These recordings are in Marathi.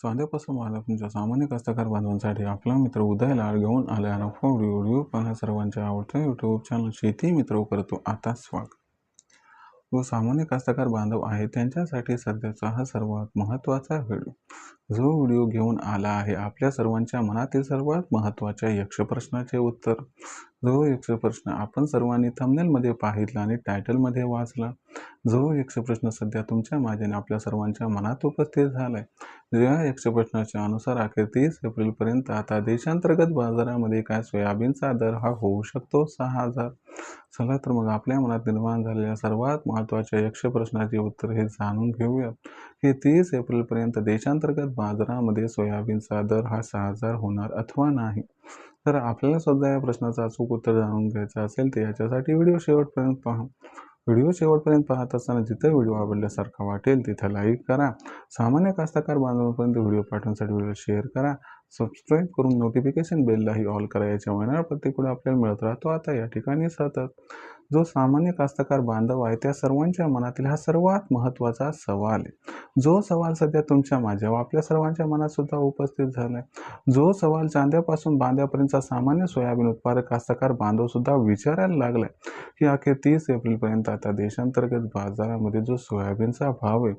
स्वाध्यापासून तुमच्या सामान्य कास्तकार बांधवांसाठी आपला मित्र उदय लाड घेऊन आले अनोखा व्हिडिओ पाहण्या सर्वांच्या आवडत्या यूट्यूब चॅनल शेती मित्र करतो आता स्वागत। जो सामान्य कास्तकार बांधव आहे त्यांच्यासाठी सध्याचा हा सर्वात महत्त्वाचा व्हिडिओ। जो व्हिडिओ घेऊन आला आहे आपल्या सर्वांच्या मनातील सर्वात महत्त्वाच्या यक्ष प्रश्नाचे उत्तर। जो यक्ष प्रश्न आपण सर्वांनी थंबनेलमध्ये पाहितला आणि टायटलमध्ये वाचला। जो यक्ष प्रश्न सध्या तुमच्या माझ्याने आपल्या सर्वांच्या मनात उपस्थित झालाय। या यक्ष प्रश्नाच्या अनुसार अखेर 30 एप्रिलपर्यंत आता देशांतर्गत बाजारामध्ये काय सोयाबीनचा दर हा होऊ शकतो 6000। चला तर मग आपल्या मनात निर्माण झालेल्या सर्वात महत्त्वाच्या यक्ष प्रश्नाचे उत्तर हे जाणून घेऊया की 30 एप्रिलपर्यंत देशांतर्गत बाजारामध्ये सोयाबीनचा दर हा 6000 होणार अथवा नाही। तर आपल्याला सुद्धा या प्रश्नाचं अचूक उत्तर जाणून घ्यायचं असेल तर याच्यासाठी व्हिडिओ शेवटपर्यंत पहा। व्हिडिओ शेवटपर्यंत पाहत असताना जिथे व्हिडिओ आवडल्यासारखा वाटेल तिथे लाईक करा। सामान्य कास्तकार बांधवांपर्यंत व्हिडिओ पाठवण्यासाठी व्हिडिओ शेअर करा। सबस्क्राईब करून नोटिफिकेशन बेललाही ऑल करा। याच्या महिन्याला प्रत्येक आपल्याला मिळत राहतो आता या ठिकाणी सतत। जो सामान्य कास्तकार बांधव आहे त्या सर्वांच्या मनातील हा सर्वात महत्त्वाचा सवाल आहे। जो सवाल सध्या तुमच्या माझ्या व आपल्या सर्वांच्या मनात सुद्धा उपस्थित झालाय। जो सवाल चांद्यापासून बांध्यापर्यंतचा सामान्य सोयाबीन उत्पादक कास्तकार बांधव सुद्धा विचारायला लागलाय की अखेर 30 एप्रिलपर्यंत आता देशांतर्गत बाजारामध्ये जो सोयाबीनचा भाव आहे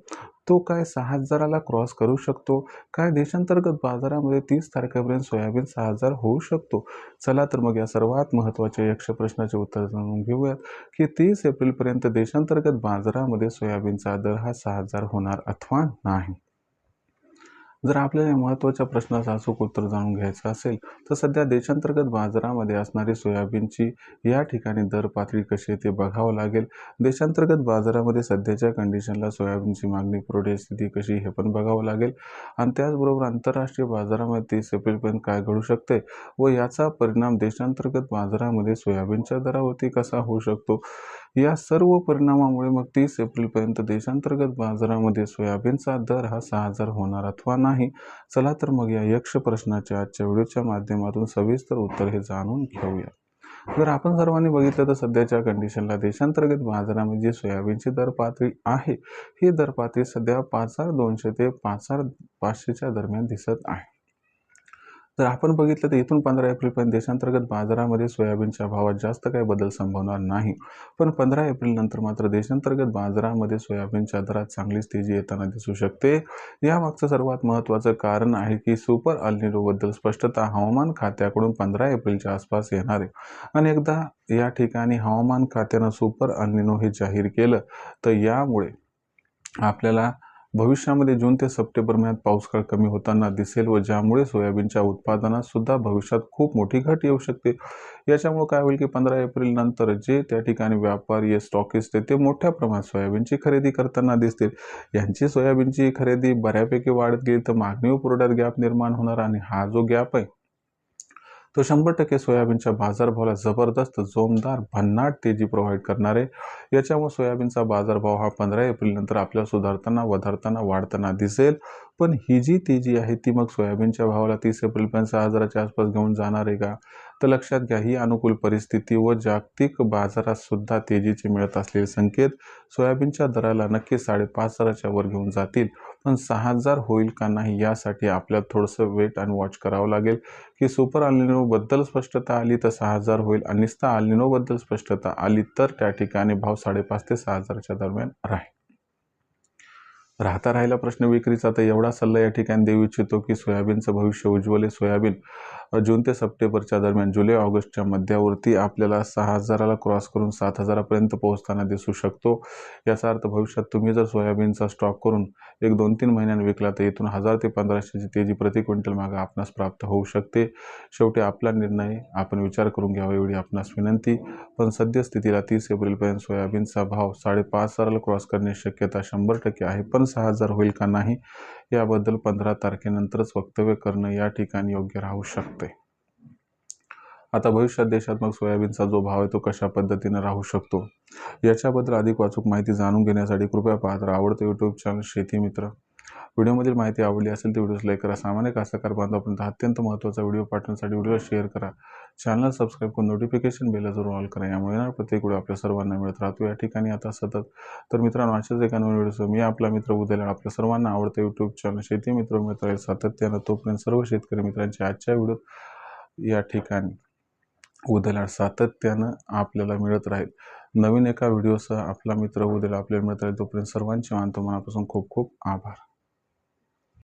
तो काय 6000ला क्रॉस करू शकतो। काय देशांतर्गत बाजारामध्ये 30 तारखेपर्यंत सोयाबीन 6000 होऊ शकतो। चला तर मग या सर्वात महत्त्वाच्या यक्ष प्रश्नाचे उत्तर जाणून घेऊयात की 30 एप्रिलपर्यंत देशांतर्गत बाजारामध्ये सोयाबीनचा दर हा 6000 होणार अथवा नाही। जर आपल्याला या महत्त्वाच्या प्रश्नाचं अचूक उत्तर जाणून घ्यायचं असेल तर सध्या देशांतर्गत बाजारामध्ये असणारी सोयाबीनची या ठिकाणी दर पातळी कशी आहे ते बघावं लागेल। देशांतर्गत बाजारामध्ये सध्याच्या कंडिशनला सोयाबीनची मागणी पुरवठ्याची स्थिती कशी हे पण बघावं लागेल आणि त्याचबरोबर आंतरराष्ट्रीय बाजारामध्ये 30 एप्रिलपर्यंत काय घडू शकते व याचा परिणाम देशांतर्गत बाजारामध्ये सोयाबीनच्या दरावरती कसा होऊ शकतो। या सर्व परिणामामुळे मग 30 एप्रिलपर्यंत देशांतर्गत बाजारामध्ये सोयाबीनचा दर हा 6000 होणार अथवा नाही। चला तर मग या यक्ष प्रश्नाच्या आजच्या व्हिडिओच्या माध्यमातून सविस्तर उत्तर हे जाणून घेऊया। जर आपण सर्वांनी बघितलं तर सध्याच्या कंडिशनला देशांतर्गत बाजारामध्ये जी सोयाबीनची दर पातळी आहे ही दर पातळी सध्या 5200 ते 5500च्या दरम्यान दिसत आहे। जर आपण बघितलं तर इथून 15 एप्रिलपर्यंत देशांतर्गत बाजारामध्ये सोयाबीनच्या भावात जास्त काही बदल संभवणार नाही। पण 15 एप्रिल नंतर मात्र देशांतर्गत बाजारामध्ये सोयाबीनच्या दरात चांगलीच तेजी येताना दिसू शकते। यामागचं सर्वात महत्त्वाचं कारण आहे की सुपर अल निनो बद्दल स्पष्टता हवामान खात्याकडून 15 एप्रिलच्या आसपास येणार आहे आणि एकदा या ठिकाणी हवामान खात्यानं सुपर अल निनो हे जाहीर केलं तर यामुळे आपल्याला भविष्यामध्ये जून ते सप्टेंबर महिन्यात पाऊसकाळ कमी होताना दिसेल व ज्यामुळे सोयाबीनच्या उत्पादनात सुद्धा भविष्यात खूप मोठी घट येऊ शकते। याच्यामुळे काय होईल की 15 एप्रिल नंतर जे त्या ठिकाणी व्यापारी स्टॉकिस्ट ते मोठ्या प्रमाणात सोयाबीनची खरेदी करताना दिसतील। यांची सोयाबीनची खरेदी बऱ्यापैकी वाढत गेली तर मागणी व पुरवठ्यात गॅप निर्माण होणार आणि हा जो गॅप आहे तो 100% सोयाबीनच्या बाजारभावाला जबरदस्त जोमदार भन्नाट तेजी प्रोव्हाइड करणार आहे। याच्यामुळे सोयाबीनचा बाजारभाव हा 15 एप्रिल नंतर आपल्याला सुधारताना वधारताना वाढताना दिसेल। पण ही जी तेजी आहे ती मग सोयाबीनच्या भावाला 30 एप्रिलपर्यंत 6000च्या आसपास घेऊन जाणार आहे का तर लक्षात घ्या ही अनुकूल परिस्थिती व जागतिक बाजारात सुद्धा तेजीचे मिळत असलेले संकेत सोयाबीनच्या दराला नक्की 5500च्या वर घेऊन जातील। पण 6000 होईल का नाही यासाठी आपल्याला थोडंसं वेट आणि वॉच करावं लागेल की सुपर अल निनो बद्दल स्पष्टता आली तर 6000 होईल आणि नुसता अल निनो बद्दल स्पष्टता आली तर त्या ठिकाणी भाव 5.5 ते 6000च्या दरम्यान राहिला प्रश्न विक्रीचा तर एवढा सल्ला या ठिकाणी देऊ इच्छितो की सोयाबीनचं भविष्य उज्ज्वल आहे। सोयाबीन जून ते सप्टेंबरच्या दरम्यान जुलै ऑगस्टच्या मध्यावरती आपल्याला 6000ला क्रॉस करून 7000पर्यंत पोहोचताना दिसू शकतो। याचा अर्थ भविष्यात तुम्ही जर सोयाबीनचा स्टॉक करून 1-2-3 महिन्यांनी विकला तर इथून 1000 ते 1500ची तेजी प्रति क्विंटल मागे आपणास प्राप्त होऊ शकते। शेवटी आपला निर्णय आपण विचार करून घ्यावा एवढी आपणास विनंती। पण सद्यस्थितीला 30 एप्रिलपर्यंत सोयाबीनचा भाव 5500ला क्रॉस करण्याची शक्यता 100% आहे। पण 6000 होईल का नाही याबद्दल 15 तारखेनंतरच वक्तव्य करणं या ठिकाणी योग्य राहू शकते। आता भविष्यात देशात मग सोयाबीनचा जो भाव आहे तो कशा पद्धतीने राहू शकतो याच्याबद्दल अधिक अचूक माहिती जाणून घेण्यासाठी कृपया पाहत राहा आवडतं यूट्यूब चॅनल शेती मित्र। व्हिडिओमधील माहिती आवडली असेल तर व्हिडिओस लाईक करा. सामान्य कास्तकार बांधवांपर्यंत अत्यंत महत्त्वाचा व्हिडिओ पाठवण्यासाठी व्हिडिओला शेअर करा. चॅनल सबस्क्राईब करून नोटिफिकेशन बेल जरूर ऑल करा. यामुळे येणारा प्रत्येक व्हिडिओ आपल्या सर्वांना मिळत राहतो. या ठिकाणी आता सतत तर मित्रांनो, अशाच एका नवीन व्हिडिओसह मी आपला मित्र उदय लाड आपल्या सर्वांना आवडतं यूट्यूब चॅनल शेती मित्र मिळत राहील सातत्यानं. तोपर्यंत सर्व शेतकरी मित्रांचे आजच्या व्हिडिओ या ठिकाणी उदय लाड सातत्यानं आपल्याला मिळत राहील. नवीन एका व्हिडिओसह आपला मित्र उदय लाड आपल्याला मिळत राहील. तोपर्यंत सर्वांचे मानतो मनापासून खूप खूप आभार.